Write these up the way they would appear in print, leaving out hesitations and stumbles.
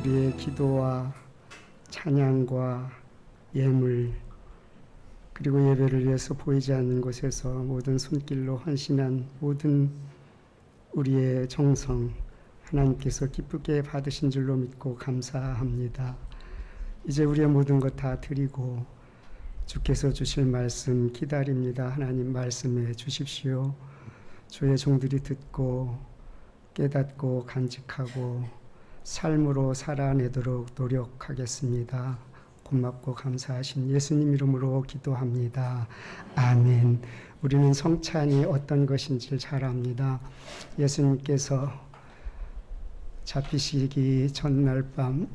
우리의 기도와 찬양과 예물 그리고 예배를 위해서 보이지 않는 곳에서 모든 손길로 헌신한 모든 우리의 정성 하나님께서 기쁘게 받으신 줄로 믿고 감사합니다. 이제 우리의 모든 것 다 드리고 주께서 주실 말씀 기다립니다. 하나님 말씀해 주십시오. 주의 종들이 듣고 깨닫고 간직하고 삶으로 살아내도록 노력하겠습니다. 고맙고 감사하신 예수님 이름으로 기도합니다. 아멘. 우리는 성찬이 어떤 것인지 잘 압니다. 예수님께서 잡히시기 전날 밤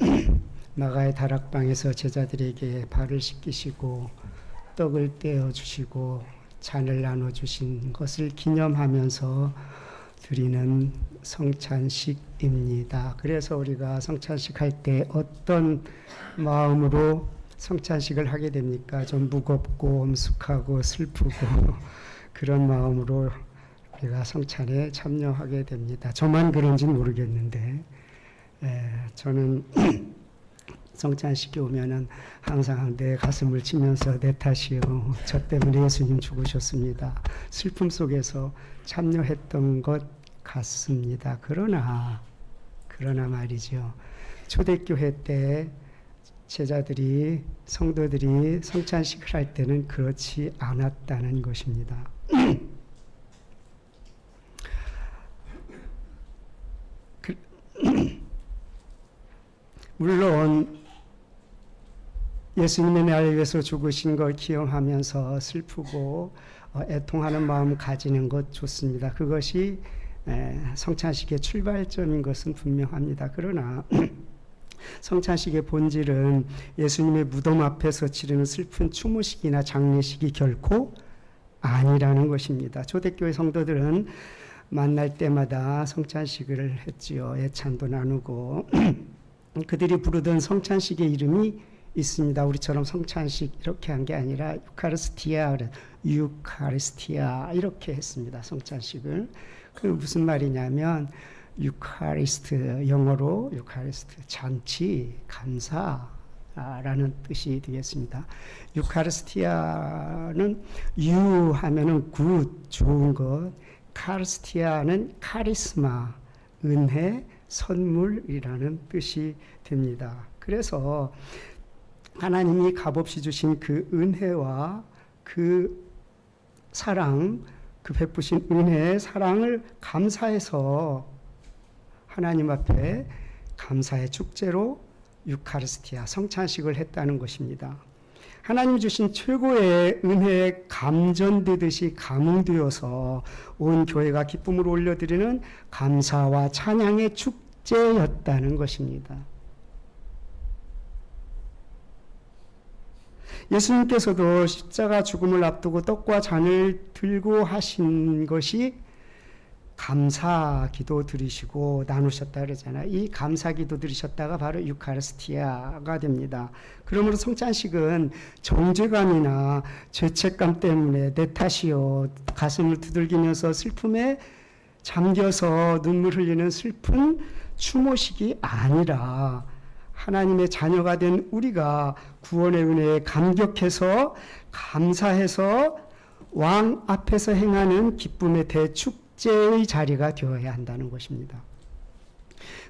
마가의 다락방에서 제자들에게 발을 씻기시고 떡을 떼어 주시고 잔을 나눠 주신 것을 기념하면서 드리는 성찬식입니다. 그래서 우리가 성찬식 할 때 어떤 마음으로 성찬식을 하게 됩니까? 좀 무겁고 엄숙하고 슬프고 그런 마음으로 우리가 성찬에 참여하게 됩니다. 저만 그런지는 모르겠는데 저는 성찬식에 오면은 항상 내 가슴을 치면서 내 탓이요. 저 때문에 예수님 죽으셨습니다. 슬픔 속에서 참여했던 것 같습니다. 그러나 말이죠. 초대교회 때 제자들이 성도들이 성찬식을 할 때는 그렇지 않았다는 것입니다. 물론 예수님의 나를 위해서 죽으신 걸 기억하면서 슬프고 애통하는 마음 가지는 것 좋습니다. 그것이 성찬식의 출발점인 것은 분명합니다. 그러나 성찬식의 본질은 예수님의 무덤 앞에서 치르는 슬픈 추모식이나 장례식이 결코 아니라는 것입니다. 초대교회 성도들은 만날 때마다 성찬식을 했지요. 애찬도 나누고 그들이 부르던 성찬식의 이름이 있습니다. 우리처럼 성찬식 이렇게 한 게 아니라 유카리스티아 이렇게 했습니다. 성찬식을. 그 무슨 말이냐면 유카리스트, 영어로 유카리스트, 잔치, 감사라는 뜻이 되겠습니다. 유카리스티아는 유 하면은 굿, 좋은 것, 카리스티아는 카리스마, 은혜, 선물이라는 뜻이 됩니다. 그래서 하나님이 값없이 주신 그 은혜와 그 사랑, 그 베푸신 은혜의 사랑을 감사해서 하나님 앞에 감사의 축제로 유카리스티아, 성찬식을 했다는 것입니다. 하나님 주신 최고의 은혜에 감전되듯이 감흥되어서 온 교회가 기쁨으로 올려드리는 감사와 찬양의 축제였다는 것입니다. 예수님께서도 십자가 죽음을 앞두고 떡과 잔을 들고 하신 것이 감사 기도 드리시고 나누셨다 그러잖아요. 이 감사 기도 드리셨다가 바로 유카리스티아가 됩니다. 그러므로 성찬식은 정죄감이나 죄책감 때문에 내 탓이요 가슴을 두들기면서 슬픔에 잠겨서 눈물 흘리는 슬픈 추모식이 아니라 하나님의 자녀가 된 우리가 구원의 은혜에 감격해서 감사해서 왕 앞에서 행하는 기쁨의 대축제의 자리가 되어야 한다는 것입니다.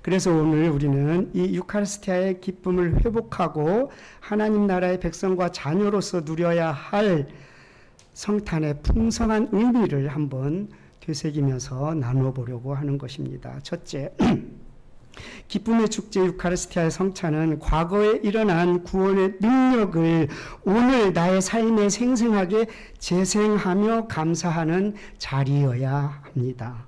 그래서 오늘 우리는 이 유카리스티아의 기쁨을 회복하고 하나님 나라의 백성과 자녀로서 누려야 할 성탄의 풍성한 의미를 한번 되새기면서 나누어 보려고 하는 것입니다. 첫째, 기쁨의 축제 유카리스티아의 성찬은 과거에 일어난 구원의 능력을 오늘 나의 삶에 생생하게 재생하며 감사하는 자리여야 합니다.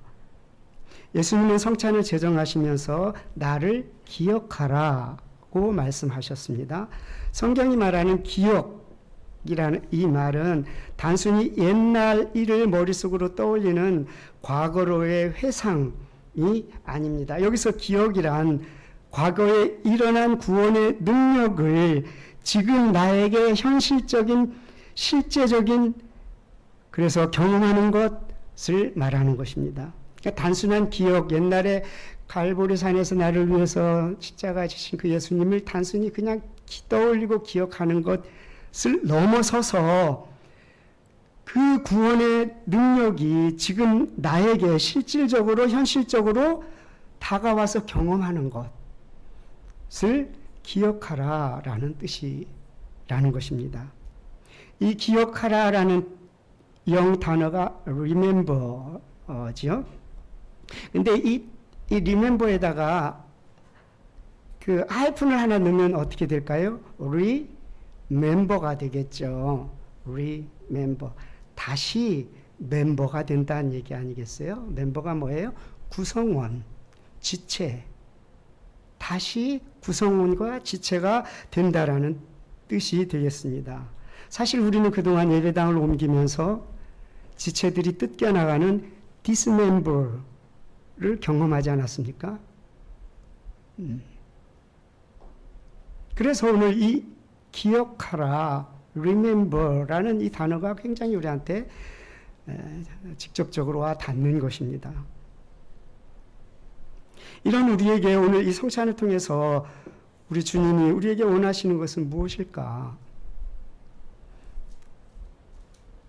예수님은 성찬을 제정하시면서 나를 기억하라고 말씀하셨습니다. 성경이 말하는 기억이라는 이 말은 단순히 옛날 일을 머릿속으로 떠올리는 과거로의 회상 이 아닙니다. 여기서 기억이란 과거에 일어난 구원의 능력을 지금 나에게 현실적인 실제적인 그래서 경험하는 것을 말하는 것입니다. 그러니까 단순한 기억, 옛날에 갈보리 산에서 나를 위해서 십자가 지신 그 예수님을 단순히 그냥 떠올리고 기억하는 것을 넘어서서 그 구원의 능력이 지금 나에게 실질적으로 현실적으로 다가와서 경험하는 것을 기억하라라는 뜻이라는 것입니다. 이 기억하라라는 영 단어가 remember지요. 근데 이 remember에다가 그 하이픈을 하나 넣으면 어떻게 될까요? remember가 되겠죠. remember. 다시 멤버가 된다는 얘기 아니겠어요? 멤버가 뭐예요? 구성원, 지체. 다시 구성원과 지체가 된다라는 뜻이 되겠습니다. 사실 우리는 그동안 예배당을 옮기면서 지체들이 뜯겨나가는 dismember를 경험하지 않았습니까? 그래서 오늘 이 기억하라, remember라는 이 단어가 굉장히 우리한테 직접적으로 와 닿는 것입니다. 이런 우리에게 오늘 이 성찬을 통해서 우리 주님이 우리에게 원하시는 것은 무엇일까?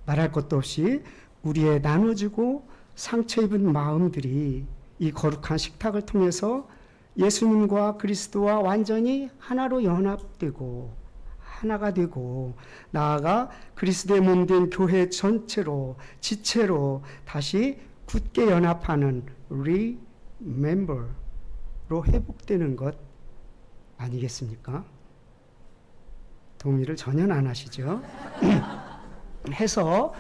말할 것도 없이 우리의 나눠지고 상처 입은 마음들이 이 거룩한 식탁을 통해서 예수님과 그리스도와 완전히 하나로 연합되고 하나가 되고 나아가 그리스도의 몸된 교회 전체로 지체로 다시 굳게 연합하는 remember로 회복되는 것 아니겠습니까? 동의를 전혀 안 하시죠? 해서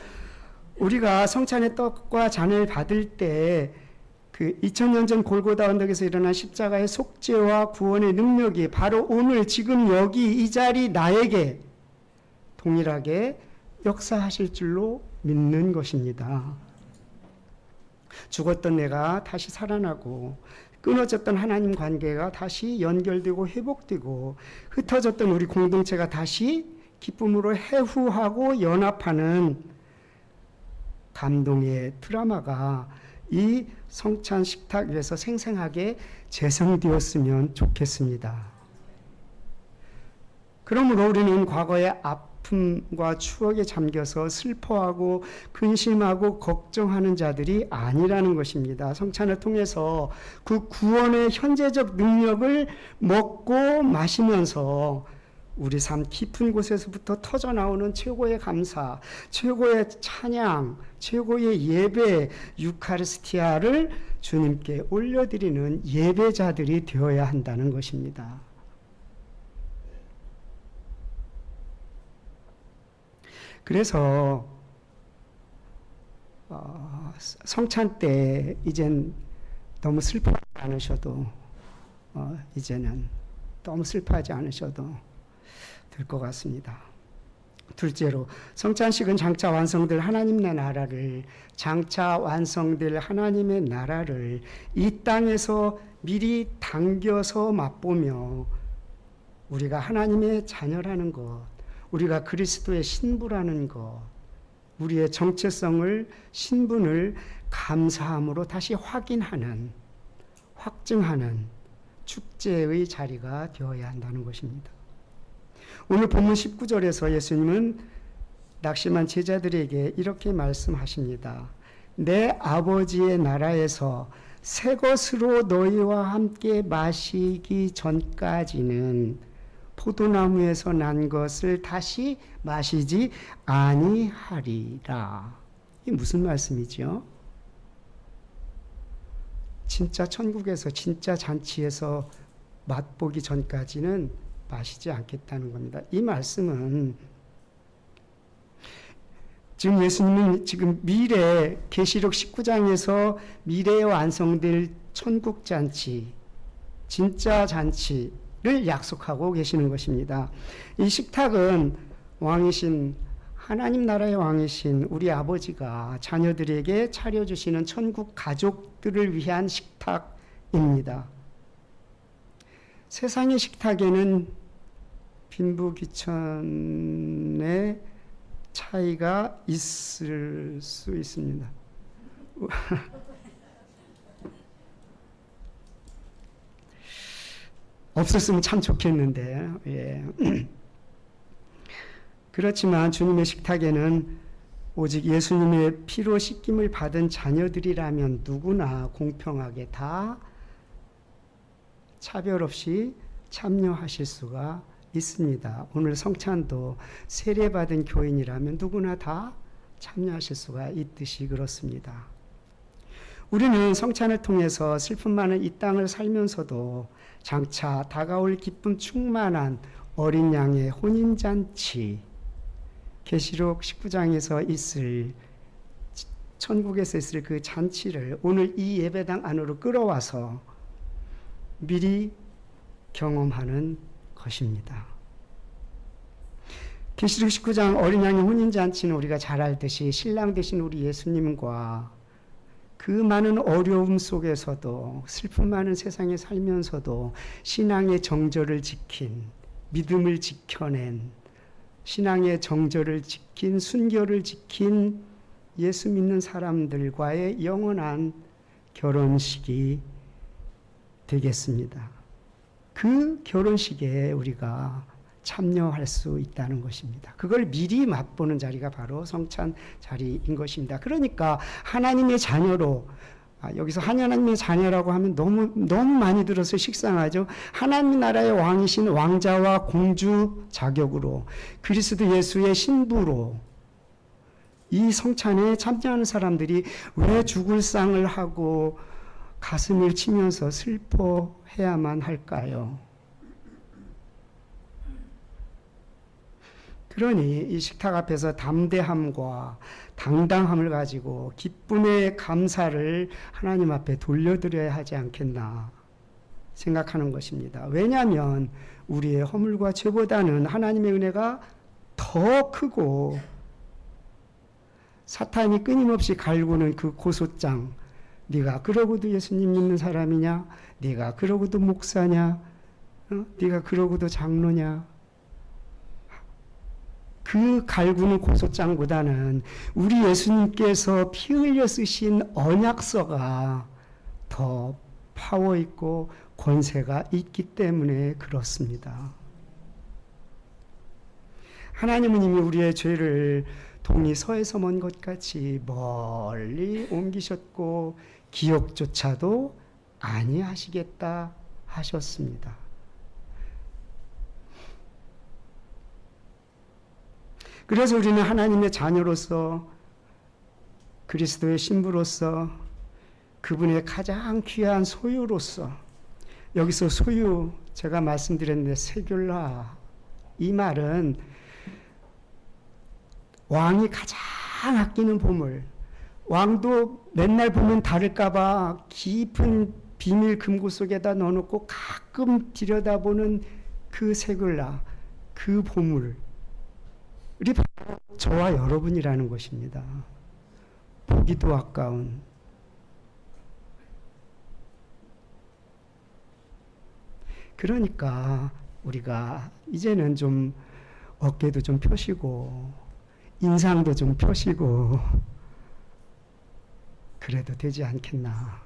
우리가 성찬의 떡과 잔을 받을 때 그 2000년 전 골고다 언덕에서 일어난 십자가의 속죄와 구원의 능력이 바로 오늘 지금 여기 이 자리 나에게 동일하게 역사하실 줄로 믿는 것입니다. 죽었던 내가 다시 살아나고 끊어졌던 하나님 관계가 다시 연결되고 회복되고 흩어졌던 우리 공동체가 다시 기쁨으로 해후하고 연합하는 감동의 드라마가 이 성찬 식탁 위에서 생생하게 재생되었으면 좋겠습니다. 그러므로 우리는 과거의 아픔과 추억에 잠겨서 슬퍼하고 근심하고 걱정하는 자들이 아니라는 것입니다. 성찬을 통해서 그 구원의 현재적 능력을 먹고 마시면서 우리 삶 깊은 곳에서부터 터져나오는 최고의 감사, 최고의 찬양, 최고의 예배, 유카리스티아를 주님께 올려드리는 예배자들이 되어야 한다는 것입니다. 그래서 성찬 때 이젠 너무 슬퍼하지 않으셔도 이제는 너무 슬퍼하지 않으셔도 될 것 같습니다. 둘째로 성찬식은 장차 완성될 하나님의 나라를 장차 완성될 하나님의 나라를 이 땅에서 미리 당겨서 맛보며 우리가 하나님의 자녀라는 것, 우리가 그리스도의 신부라는 것, 우리의 정체성을 신분을 감사함으로 다시 확인하는 확증하는 축제의 자리가 되어야 한다는 것입니다. 오늘 본문 19절에서 예수님은 낙심한 제자들에게 이렇게 말씀하십니다. 내 아버지의 나라에서 새 것으로 너희와 함께 마시기 전까지는 포도나무에서 난 것을 다시 마시지 아니하리라. 이게 무슨 말씀이죠? 진짜 천국에서 진짜 잔치에서 맛보기 전까지는 마시지 않겠다는 겁니다. 이 말씀은 지금 예수님은 지금 미래 계시록 19장에서 미래에 완성될 천국 잔치, 진짜 잔치를 약속하고 계시는 것입니다. 이 식탁은 왕이신 하나님 나라의 왕이신 우리 아버지가 자녀들에게 차려주시는 천국 가족들을 위한 식탁입니다. 세상의 식탁에는 빈부귀천의 차이가 있을 수 있습니다. 없었으면 참 좋겠는데, 예. 그렇지만 주님의 식탁에는 오직 예수님의 피로 씻김을 받은 자녀들이라면 누구나 공평하게 다 차별 없이 참여하실 수가 있습니다. 오늘 성찬도 세례받은 교인이라면 누구나 다 참여하실 수가 있듯이 그렇습니다. 우리는 성찬을 통해서 슬픔 많은 이 땅을 살면서도 장차 다가올 기쁨 충만한 어린 양의 혼인잔치, 계시록 19장에서 있을, 천국에서 있을 그 잔치를 오늘 이 예배당 안으로 끌어와서 미리 경험하는 것입니다. 계시록 19장 어린 양의 혼인잔치는 우리가 잘 알듯이 신랑 되신 우리 예수님과 그 많은 어려움 속에서도 슬픔 많은 세상에 살면서도 신앙의 정절을 지킨, 믿음을 지켜낸, 신앙의 정절을 지킨, 순결을 지킨 예수 믿는 사람들과의 영원한 결혼식이 되겠습니다. 그 결혼식에 우리가 참여할 수 있다는 것입니다. 그걸 미리 맛보는 자리가 바로 성찬 자리인 것입니다. 그러니까 하나님의 자녀로, 여기서 하나님의 자녀라고 하면 너무 많이 들어서 식상하죠. 하나님 나라의 왕이신 왕자와 공주 자격으로, 그리스도 예수의 신부로 이 성찬에 참여하는 사람들이 왜 죽을 상을 하고 가슴을 치면서 슬퍼해야만 할까요? 그러니 이 식탁 앞에서 담대함과 당당함을 가지고 기쁨의 감사를 하나님 앞에 돌려드려야 하지 않겠나 생각하는 것입니다. 왜냐하면 우리의 허물과 죄보다는 하나님의 은혜가 더 크고 사탄이 끊임없이 갈구는 그 고소장, 네가 그러고도 예수님 믿는 사람이냐? 네가 그러고도 목사냐? 네가 그러고도 장로냐? 그 갈구는 고소장보다는 우리 예수님께서 피 흘려 쓰신 언약서가 더 파워 있고 권세가 있기 때문에 그렇습니다. 하나님은 이미 우리의 죄를 동이 서에서 먼 것 같이 멀리 옮기셨고 기억조차도 아니하시겠다 하셨습니다. 그래서 우리는 하나님의 자녀로서 그리스도의 신부로서 그분의 가장 귀한 소유로서, 여기서 소유 제가 말씀드렸는데 세귤라, 이 말은 왕이 가장 아끼는 보물, 왕도 맨날 보면 다를까봐 깊은 비밀 금고 속에다 넣어놓고 가끔 들여다보는 그 세귤라, 그 보물 우리 바로 저와 여러분이라는 것입니다. 보기도 아까운, 그러니까 우리가 이제는 좀 어깨도 좀 펴시고 인상도 좀 펴시고 그래도 되지 않겠나.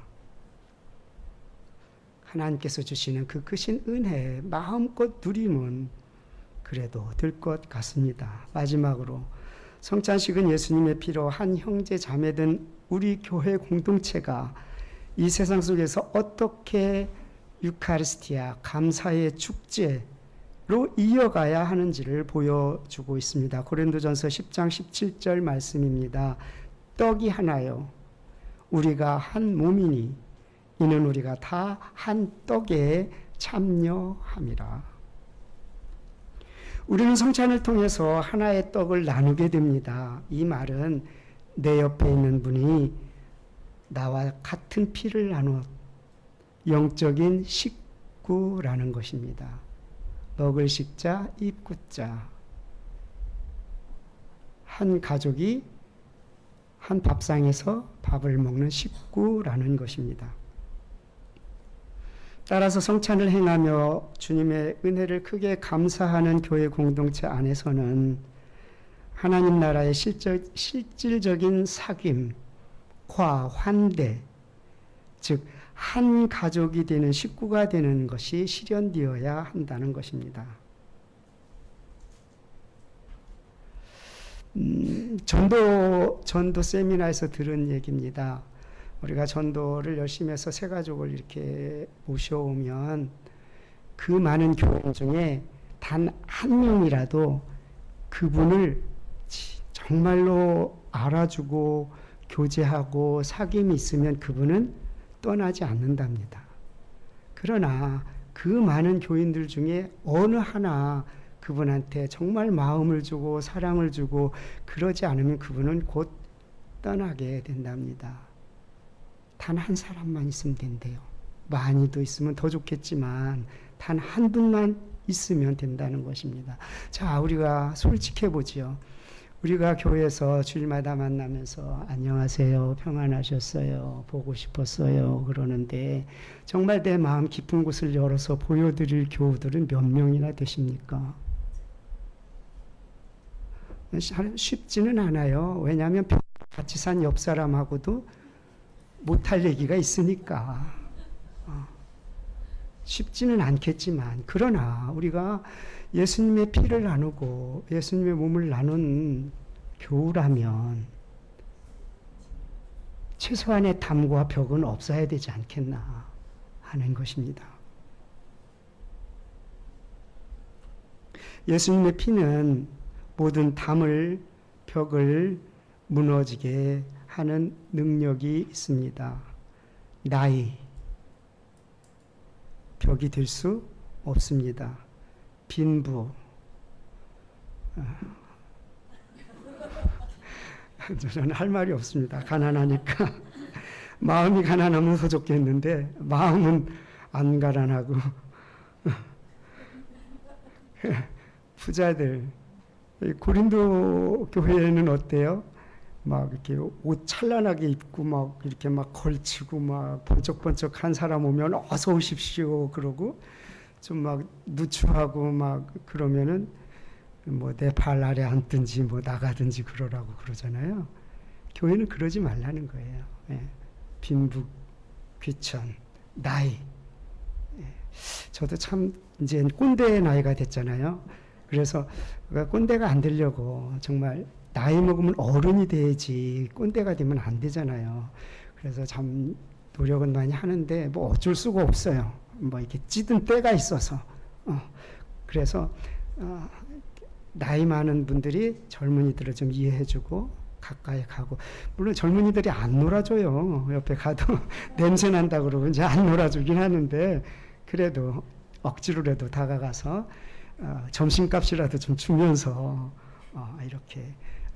하나님께서 주시는 그 크신 은혜 마음껏 누리면 그래도 될 것 같습니다. 마지막으로 성찬식은 예수님의 피로 한 형제 자매된 우리 교회 공동체가 이 세상 속에서 어떻게 유카리스티아 감사의 축제로 이어가야 하는지를 보여주고 있습니다. 고린도전서 10장 17절 말씀입니다. 떡이 하나요 우리가 한 몸이니 이는 우리가 다 한 떡에 참여함이라. 우리는 성찬을 통해서 하나의 떡을 나누게 됩니다. 이 말은 내 옆에 있는 분이 나와 같은 피를 나누어 영적인 식구라는 것입니다. 먹을 식자, 입구자. 한 가족이 한 밥상에서 밥을 먹는 식구라는 것입니다. 따라서 성찬을 행하며 주님의 은혜를 크게 감사하는 교회 공동체 안에서는 하나님 나라의 실질적인 사귐, 환대, 즉 한 가족이 되는 식구가 되는 것이 실현되어야 한다는 것입니다. 전도 세미나에서 들은 얘기입니다. 우리가 전도를 열심히 해서 새 가족을 이렇게 모셔오면 그 많은 교인 중에 단 한 명이라도 그분을 정말로 알아주고 교제하고 사귐이 있으면 그분은 떠나지 않는답니다. 그러나 그 많은 교인들 중에 어느 하나 그분한테 정말 마음을 주고 사랑을 주고 그러지 않으면 그분은 곧 떠나게 된답니다. 단 한 사람만 있으면 된대요. 많이도 있으면 더 좋겠지만 단 한 분만 있으면 된다는 것입니다. 자, 우리가 솔직해 보지요. 우리가 교회에서 주일마다 만나면서 안녕하세요, 평안하셨어요, 보고 싶었어요 그러는데 정말 내 마음 깊은 곳을 열어서 보여드릴 교우들은 몇 명이나 되십니까? 쉽지는 않아요. 왜냐하면 같이 산 옆 사람하고도 못할 얘기가 있으니까. 쉽지는 않겠지만 그러나 우리가 예수님의 피를 나누고 예수님의 몸을 나눈 교우라면 최소한의 담과 벽은 없어야 되지 않겠나 하는 것입니다. 예수님의 피는 모든 담을 벽을 무너지게 하는 능력이 있습니다. 나이 벽이 될 수 없습니다. 빈부 저는 할 말이 없습니다. 가난하니까 마음이 가난하면 더 좋겠는데 마음은 안 가난하고 부자들 고린도 교회는 어때요? 막 이렇게 옷 찬란하게 입고 막 이렇게 막 걸치고 막 번쩍번쩍한 사람 오면 어서 오십시오 그러고 좀 막 누추하고 막 그러면은 뭐 내 발 아래 앉든지 뭐 나가든지 그러라고 그러잖아요. 교회는 그러지 말라는 거예요. 예. 빈부 귀천 나이. 예. 저도 참 이제 꼰대의 나이가 됐잖아요. 그래서 꼰대가 안 되려고 정말 나이 먹으면 어른이 돼야지 꼰대가 되면 안 되잖아요. 그래서 참 노력은 많이 하는데 뭐 어쩔 수가 없어요. 뭐 이렇게 찌든 때가 있어서. 그래서 나이 많은 분들이 젊은이들을 좀 이해해주고 가까이 가고 물론 젊은이들이 안 놀아줘요. 옆에 가도 냄새 난다 그러고 이제 안 놀아주긴 하는데 그래도 억지로라도 다가가서 점심값이라도 좀 주면서 이렇게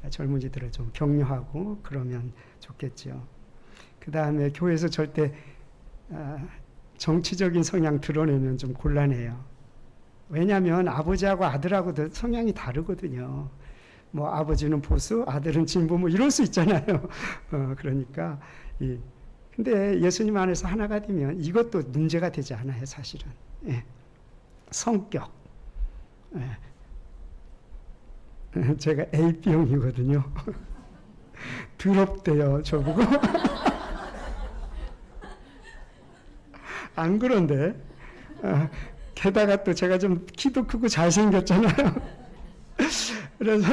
젊은이들을 좀 격려하고 그러면 좋겠죠. 그 다음에 교회에서 절대 정치적인 성향 드러내면 좀 곤란해요. 왜냐하면 아버지하고 아들하고도 성향이 다르거든요. 뭐 아버지는 보수, 아들은 진보 뭐 이럴 수 있잖아요. 그러니까 근데 예수님 안에서 하나가 되면 이것도 문제가 되지 않아요, 사실은. 예. 성격. 예. 제가 A병이거든요. 더럽대요, 저보고. 안 그런데. 게다가 또 제가 좀 키도 크고 잘생겼잖아요. 그래서,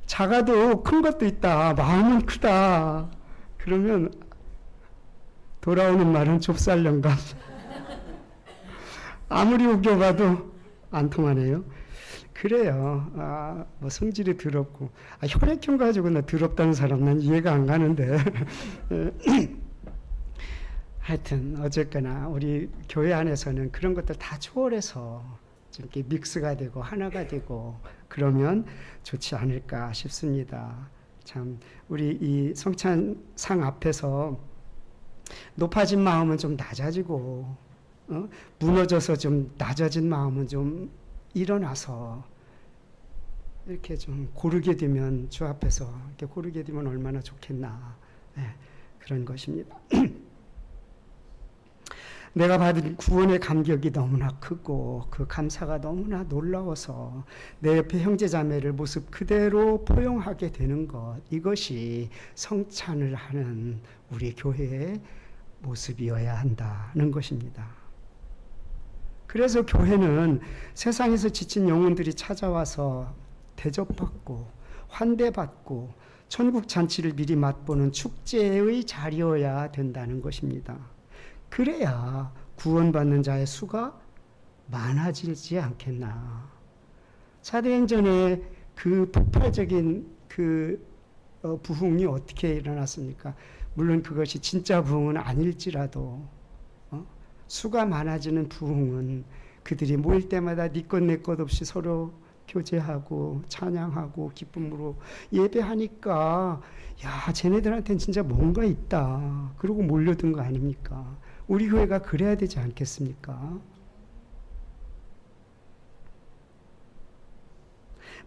작아도 큰 것도 있다. 마음은 크다. 그러면 돌아오는 말은 좁쌀 영감. 아무리 우겨봐도 안 통하네요. 그래요. 뭐 성질이 더럽고. 혈액형 가지고 나 더럽다는 사람 난 이해가 안 가는데. 하여튼 어쨌거나 우리 교회 안에서는 그런 것들 다 초월해서 좀 이렇게 믹스가 되고 하나가 되고 그러면 좋지 않을까 싶습니다. 참 우리 이 성찬상 앞에서 높아진 마음은 좀 낮아지고 무너져서 좀 낮아진 마음은 좀 일어나서 이렇게 좀 고르게 되면 주 앞에서 이렇게 고르게 되면 얼마나 좋겠나 그런 것입니다. 내가 받은 구원의 감격이 너무나 크고 그 감사가 너무나 놀라워서 내 옆에 형제자매를 모습 그대로 포용하게 되는 것, 이것이 성찬을 하는 우리 교회의 모습이어야 한다는 것입니다. 그래서 교회는 세상에서 지친 영혼들이 찾아와서 대접받고 환대받고 천국 잔치를 미리 맛보는 축제의 자리여야 된다는 것입니다. 그래야 구원받는 자의 수가 많아지지 않겠나. 사도행전에 그 폭발적인 부흥이 어떻게 일어났습니까? 물론 그것이 진짜 부흥은 아닐지라도 수가 많아지는 부흥은 그들이 모일 때마다 네 것 내 것 없이 서로 교제하고 찬양하고 기쁨으로 예배하니까 야, 쟤네들한테는 진짜 뭔가 있다. 그러고 몰려든 거 아닙니까? 우리 교회가 그래야 되지 않겠습니까?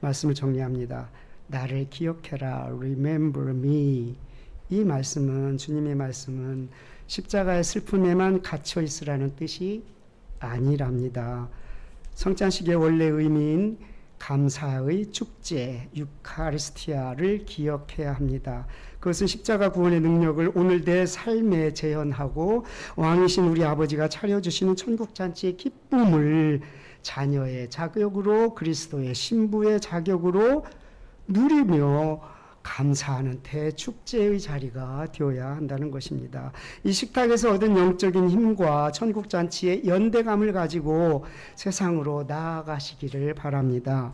말씀을 정리합니다. 나를 기억해라. Remember me. 이 말씀은, 주님의 말씀은 십자가의 슬픔에만 갇혀 있으라는 뜻이 아니랍니다. 성찬식의 원래 의미인 감사의 축제, 유카리스티아를 기억해야 합니다. 그것은 십자가 구원의 능력을 오늘 내 삶에 재현하고 왕이신 우리 아버지가 차려주시는 천국잔치의 기쁨을 자녀의 자격으로, 그리스도의 신부의 자격으로 누리며 감사하는 대축제의 자리가 되어야 한다는 것입니다. 이 식탁에서 얻은 영적인 힘과 천국잔치의 연대감을 가지고 세상으로 나아가시기를 바랍니다.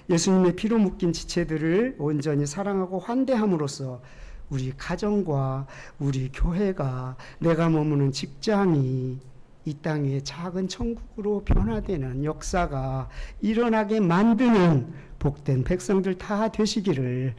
예수님의 피로 묶인 지체들을 온전히 사랑하고 환대함으로써 우리 가정과 우리 교회가, 내가 머무는 직장이 이 땅 위에 작은 천국으로 변화되는 역사가 일어나게 만드는 복된 백성들 다 되시기를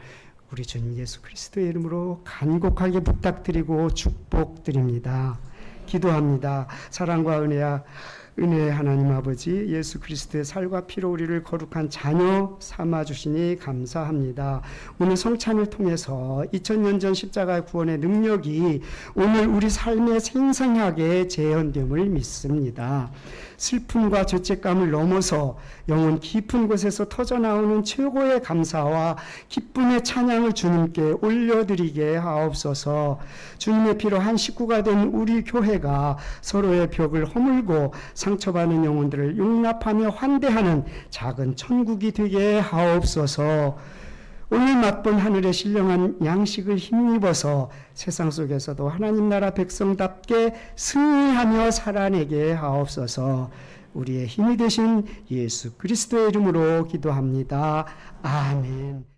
우리 주님 예수 그리스도의 이름으로 간곡하게 부탁드리고 축복드립니다. 기도합니다. 사랑과 은혜의 하나님 아버지, 예수 그리스도의 살과 피로 우리를 거룩한 자녀 삼아주시니 감사합니다. 오늘 성찬을 통해서 2000년 전 십자가의 구원의 능력이 오늘 우리 삶에 생생하게 재현됨을 믿습니다. 슬픔과 죄책감을 넘어서 영혼 깊은 곳에서 터져나오는 최고의 감사와 기쁨의 찬양을 주님께 올려드리게 하옵소서. 주님의 피로 한 식구가 된 우리 교회가 서로의 벽을 허물고 상처받는 영혼들을 용납하며 환대하는 작은 천국이 되게 하옵소서. 오늘 맛본 하늘의 신령한 양식을 힘입어서 세상 속에서도 하나님 나라 백성답게 승리하며 살아내게 하옵소서. 우리의 힘이 되신 예수 그리스도의 이름으로 기도합니다. 아멘.